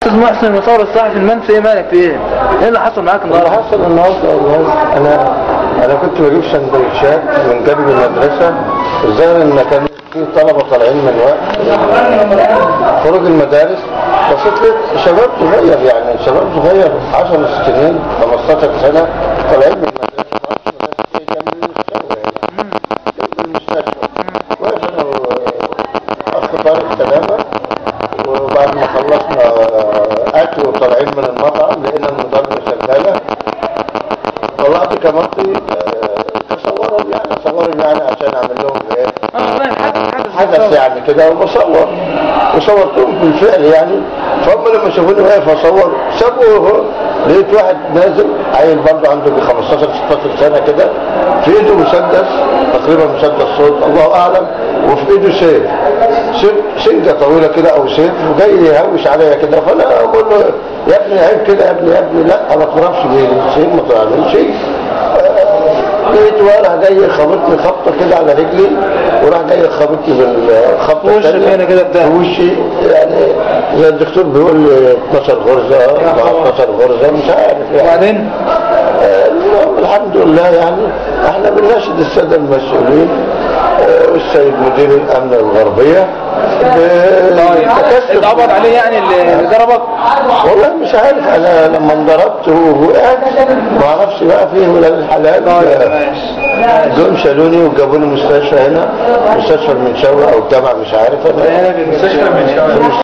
استاذ محسن المصور الصحفي المنفي، ايه مالك في ايه؟ ايه اللي حصل معاك النهارده؟ اللي حصل النهارده انا كنت بجيب سندوتشات من جنب المدرسه. الظاهر ان كان في طلبه طالعين من وقت خروج المدارس، بصيت لقيت شباب صغير، يعني شباب صغير 10 سنين 15 سنه طالعين من المدرسه جنب المستشفى. واقف انا واخ طارق سلامه، وبعد ما خلصنا اكل وطالعين من المطعم لقينا المضربه شغاله. طلعت كاميرتي اصورهم يعني عشان اعمل لهم ايه حدث يعني كده، وصورتهم بالفعل يعني. فهم لما شافوني واقف اصور سابوه، لقيت واحد نازل عيل برضه عنده 15 16 سنه كده، في ايده مسدس تقريبا مسدس صوت الله اعلم، وفي ايده سيف سنجه طويله كده او سيف، وجاي يهوش عليا كده. فانا اقول له يا ابني عيب كده، يا ابني لا ما تضربش بالسيف، ما تعملش. لقيت وانا جاي خبطني خبطه كده على رجلي، وراح جاي خبطني بالخبطه الثانيه كده بتاع وشي، يعني زي الدكتور بيقول لي 12 غرزه 14 غرزه مش عارف يعني. وبعدين الحمد لله يعني احنا بنناشد الساده المسؤولين والسيد مدير الامن الغربيه اتقبض عليه يعني اللي ضربك؟ والله مش عارف، انا لما انضربت وقعت ما اعرفش بقى فيه ولا الحلال. جم شالوني وجابوني مستشفى هنا، مستشفى المنشاوي او الجامعه مش عارف انا. مستشفى المنشاوي.